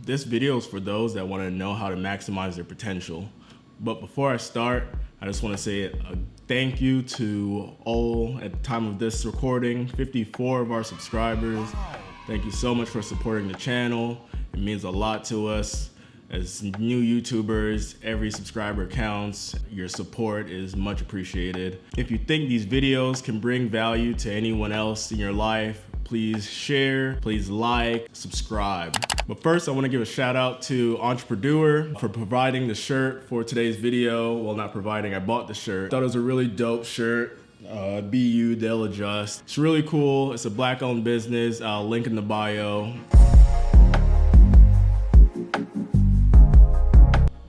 This video is for those that want to know how to maximize their potential. But before I start, I just want to say a thank you to all, at the time of this recording, 54 of our subscribers. Thank you so much for supporting the channel. It means a lot to us. As new YouTubers, every subscriber counts. Your support is much appreciated. If you think these videos can bring value to anyone else in your life, please share, please like, subscribe. But first, I want to give a shout out to Entrepreneur for providing the shirt for today's video. Well, not providing, I bought the shirt. Thought it was a really dope shirt. BU, they'll adjust. It's really cool. It's a Black-owned business. I'll link in the bio.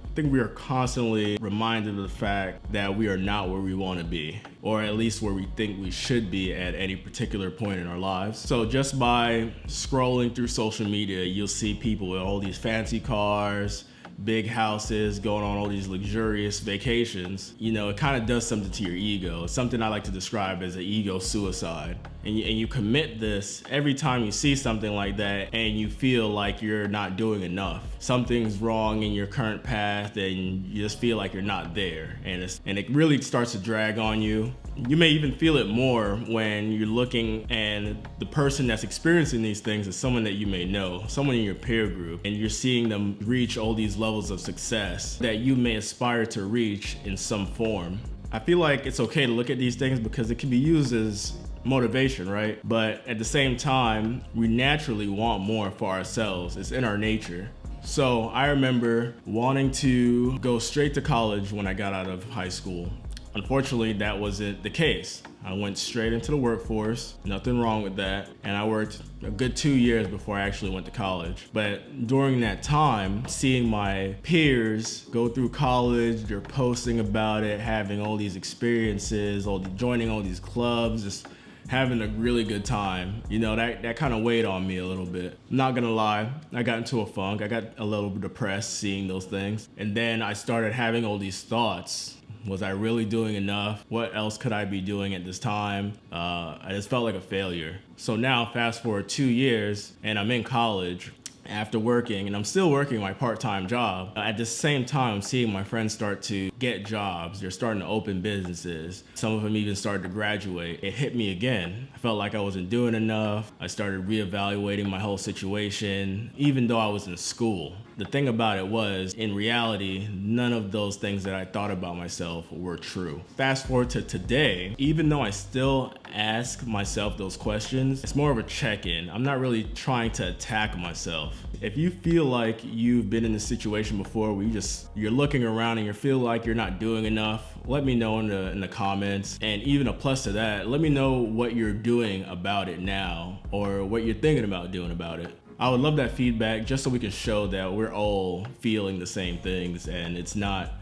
I think we are constantly reminded of the fact that we are not where we want to be, or at least where we think we should be at any particular point in our lives. So just by scrolling through social media, you'll see people with all these fancy cars, big houses, going on all these luxurious vacations. You know, it kind of does something to your ego. It's something I like to describe as an ego suicide. And you commit this every time you see something like that and you feel like you're not doing enough. Something's wrong in your current path and you just feel like you're not there. And it really starts to drag on you. You may even feel it more when you're looking and the person that's experiencing these things is someone that you may know, someone in your peer group, and you're seeing them reach all these levels of success that you may aspire to reach in some form. I feel like it's okay to look at these things because it can be used as motivation, right? But at the same time, we naturally want more for ourselves. It's in our nature. So I remember wanting to go straight to college when I got out of high school. Unfortunately, that wasn't the case. I went straight into the workforce, nothing wrong with that. And I worked a good 2 years before I actually went to college. But during that time, seeing my peers go through college, they're posting about it, having all these experiences, joining all these clubs, just having a really good time. You know, that kind of weighed on me a little bit. I'm not gonna lie, I got into a funk. I got a little bit depressed seeing those things. And then I started having all these thoughts. Was I really doing enough? What else could I be doing at this time? I just felt like a failure. So now fast forward 2 years and I'm in college after working, and I'm still working my part-time job. At the same time, I'm seeing my friends start to get jobs. They're starting to open businesses. Some of them even started to graduate. It hit me again. I felt like I wasn't doing enough. I started reevaluating my whole situation, even though I was in school. The thing about it was, in reality, none of those things that I thought about myself were true. Fast forward to today, even though I still ask myself those questions, it's more of a check-in. I'm not really trying to attack myself. If you feel like you've been in a situation before where you're looking around and you feel like you're not doing enough, let me know in the comments. And even a plus to that, let me know what you're doing about it now, or what you're thinking about doing about it. I would love that feedback just so we can show that we're all feeling the same things and it's not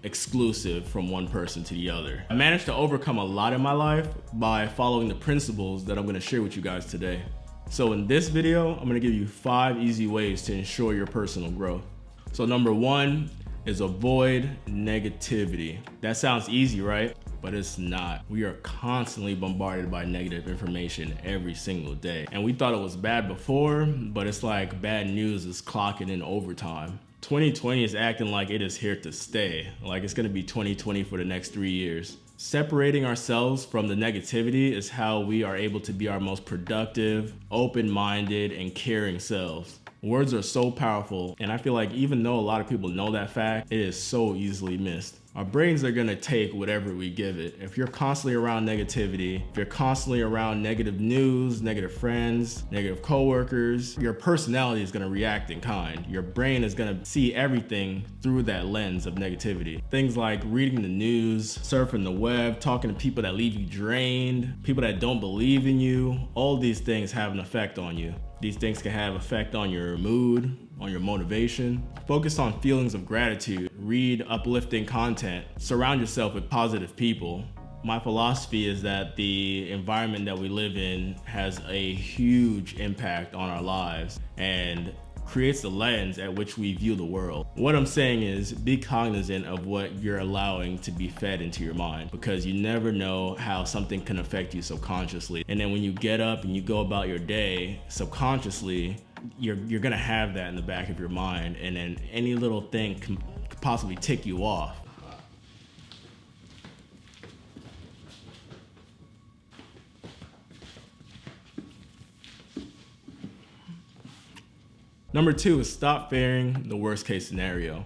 exclusive from one person to the other. I managed to overcome a lot in my life by following the principles that I'm gonna share with you guys today. So in this video, I'm gonna give you 5 easy ways to ensure your personal growth. So number 1 is avoid negativity. That sounds easy, right? But it's not. We are constantly bombarded by negative information every single day. And we thought it was bad before, but it's like bad news is clocking in overtime. 2020 is acting like it is here to stay, like it's gonna be 2020 for the next 3 years. Separating ourselves from the negativity is how we are able to be our most productive, open-minded, and caring selves. Words are so powerful, and I feel like even though a lot of people know that fact, it is so easily missed. Our brains are gonna take whatever we give it. If you're constantly around negativity, if you're constantly around negative news, negative friends, negative coworkers, your personality is gonna react in kind. Your brain is gonna see everything through that lens of negativity. Things like reading the news, surfing the web, talking to people that leave you drained, people that don't believe in you, all these things have an effect on you. These things can have effect on your mood, on your motivation. Focus on feelings of gratitude. Read uplifting content. Surround yourself with positive people. My philosophy is that the environment that we live in has a huge impact on our lives and creates the lens at which we view the world. What I'm saying is be cognizant of what you're allowing to be fed into your mind, because you never know how something can affect you subconsciously. And then when you get up and you go about your day, subconsciously, you're gonna have that in the back of your mind, and then any little thing can possibly tick you off. Number 2 is stop fearing the worst case scenario.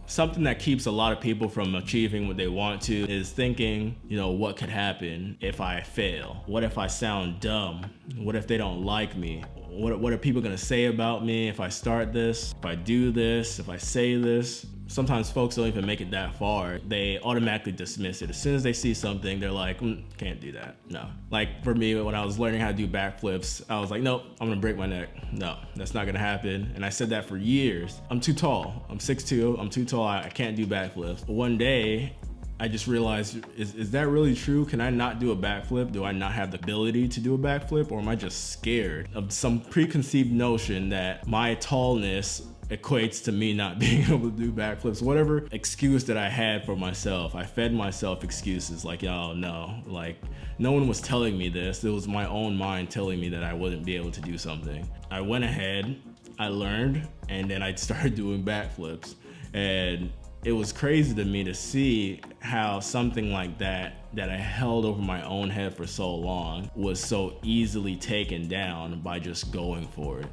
Something that keeps a lot of people from achieving what they want to is thinking, what could happen if I fail? What if I sound dumb? What if they don't like me? What are people gonna say about me if I start this, if I do this, if I say this? Sometimes folks don't even make it that far. They automatically dismiss it. As soon as they see something, they're like, can't do that, no. Like for me, when I was learning how to do backflips, I was like, nope, I'm gonna break my neck. No, that's not gonna happen. And I said that for years. I'm too tall, I'm 6'2", I'm too tall, I can't do backflips. One day, I just realized, is that really true? Can I not do a backflip? Do I not have the ability to do a backflip? Or am I just scared of some preconceived notion that my tallness equates to me not being able to do backflips? Whatever excuse that I had for myself, I fed myself excuses like, oh no, like no one was telling me this. It was my own mind telling me that I wouldn't be able to do something. I went ahead, I learned, and then I started doing backflips. And it was crazy to me to see how something like that I held over my own head for so long was so easily taken down by just going for it.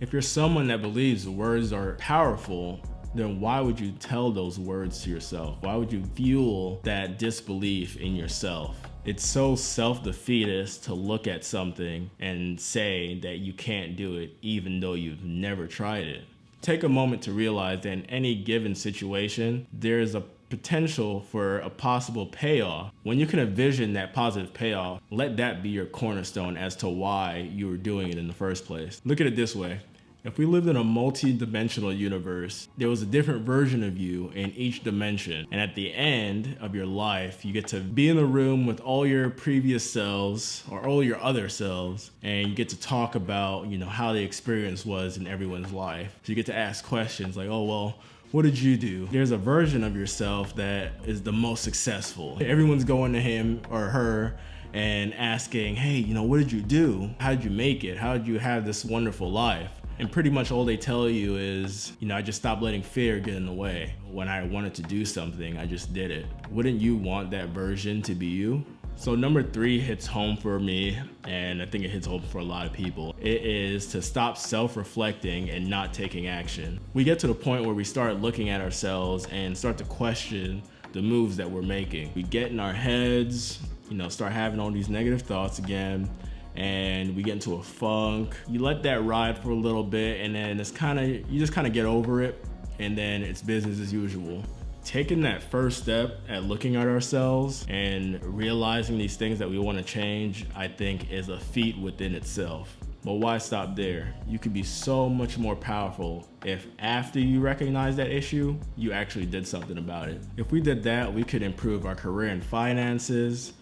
If you're someone that believes words are powerful, then why would you tell those words to yourself? Why would you fuel that disbelief in yourself? It's so self-defeatist to look at something and say that you can't do it even though you've never tried it. Take a moment to realize that in any given situation, there is a potential for a possible payoff. When you can envision that positive payoff, let that be your cornerstone as to why you were doing it in the first place. Look at it this way. If we lived in a multi-dimensional universe, there was a different version of you in each dimension. And at the end of your life, you get to be in the room with all your previous selves or all your other selves, and you get to talk about, how the experience was in everyone's life. So you get to ask questions like, oh, well, what did you do? There's a version of yourself that is the most successful. Everyone's going to him or her and asking, hey, what did you do? How did you make it? How did you have this wonderful life? And pretty much all they tell you is, I just stopped letting fear get in the way. When I wanted to do something, I just did it. Wouldn't you want that version to be you? So number 3 hits home for me, and I think it hits home for a lot of people. It is to stop self-reflecting and not taking action. We get to the point where we start looking at ourselves and start to question the moves that we're making. We get in our heads, start having all these negative thoughts again, and we get into a funk. You let that ride for a little bit, and then you just kind of get over it, and then it's business as usual. Taking that first step at looking at ourselves and realizing these things that we want to change, I think is a feat within itself. But why stop there? You could be so much more powerful if after you recognize that issue, you actually did something about it. If we did that, we could improve our career and finances,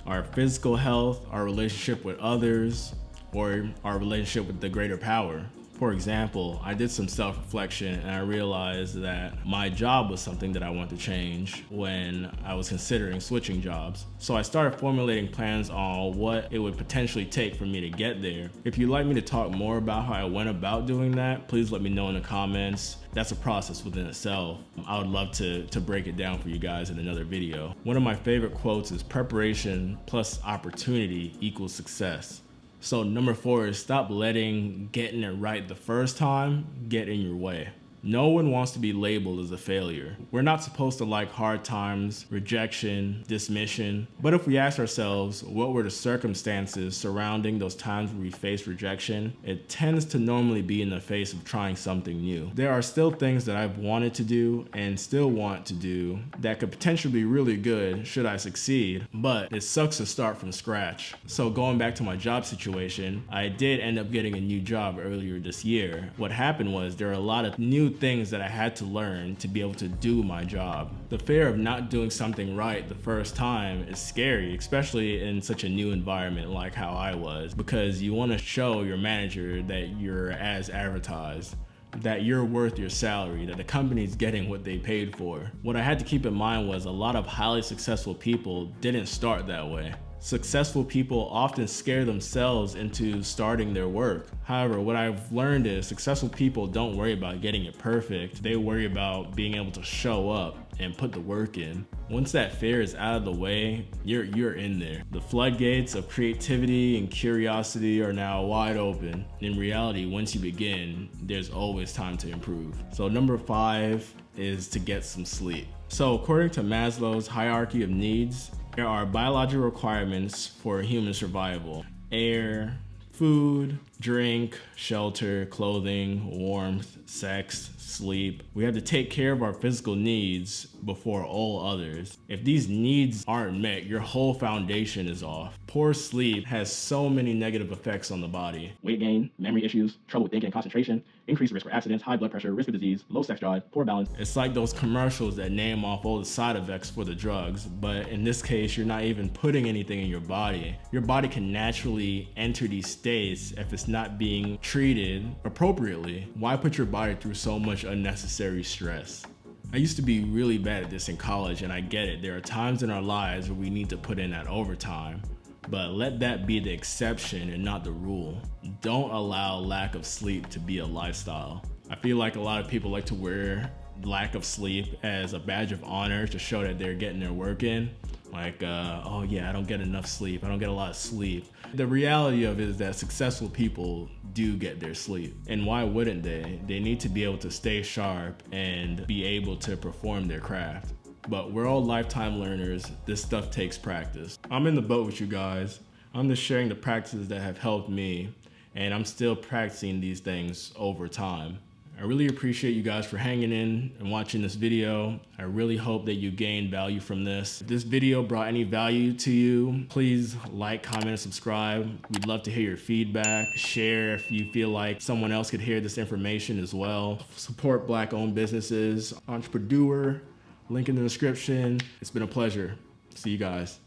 our physical health, our relationship with others, or our relationship with the greater power. For example, I did some self-reflection and I realized that my job was something that I wanted to change when I was considering switching jobs. So I started formulating plans on what it would potentially take for me to get there. If you'd like me to talk more about how I went about doing that, please let me know in the comments. That's a process within itself. I would love to break it down for you guys in another video. One of my favorite quotes is preparation plus opportunity equals success. So number 4 is stop letting getting it right the first time get in your way. No one wants to be labeled as a failure. We're not supposed to like hard times, rejection, dismission. But if we ask ourselves, what were the circumstances surrounding those times where we face rejection, it tends to normally be in the face of trying something new. There are still things that I've wanted to do and still want to do that could potentially be really good should I succeed, but it sucks to start from scratch. So going back to my job situation, I did end up getting a new job earlier this year. What happened was there are a lot of new things that I had to learn to be able to do my job. The fear of not doing something right the first time is scary, especially in such a new environment like how I was, because you want to show your manager that you're as advertised, that you're worth your salary, that the company's getting what they paid for. What I had to keep in mind was a lot of highly successful people didn't start that way. Successful people often scare themselves into starting their work. However, what I've learned is successful people don't worry about getting it perfect. They worry about being able to show up and put the work in. Once that fear is out of the way, you're in there. The floodgates of creativity and curiosity are now wide open. In reality, once you begin, there's always time to improve. So number 5 is to get some sleep. So according to Maslow's hierarchy of needs, there are biological requirements for human survival: air, food, drink, shelter, clothing, warmth, sex, sleep. We have to take care of our physical needs before all others. If these needs aren't met, your whole foundation is off. Poor sleep has so many negative effects on the body: weight gain, memory issues, trouble with thinking and concentration, increased risk for accidents, high blood pressure, risk of disease, low sex drive, poor balance. It's like those commercials that name off all the side effects for the drugs, but in this case, you're not even putting anything in your body. Your body can naturally enter these states if it's not being treated appropriately. Why put your body through so much unnecessary stress? I used to be really bad at this in college, and I get it. There are times in our lives where we need to put in that overtime, but let that be the exception and not the rule. Don't allow lack of sleep to be a lifestyle. I feel like a lot of people like to wear lack of sleep as a badge of honor to show that they're getting their work in. Like, oh yeah, I don't get enough sleep. I don't get a lot of sleep. The reality of it is that successful people do get their sleep. And why wouldn't they? They need to be able to stay sharp and be able to perform their craft. But we're all lifetime learners. This stuff takes practice. I'm in the boat with you guys. I'm just sharing the practices that have helped me, and I'm still practicing these things over time. I really appreciate you guys for hanging in and watching this video. I really hope that you gained value from this. If this video brought any value to you, please like, comment, and subscribe. We'd love to hear your feedback. Share if you feel like someone else could hear this information as well. Support Black-owned businesses. Entrepreneur, link in the description. It's been a pleasure. See you guys.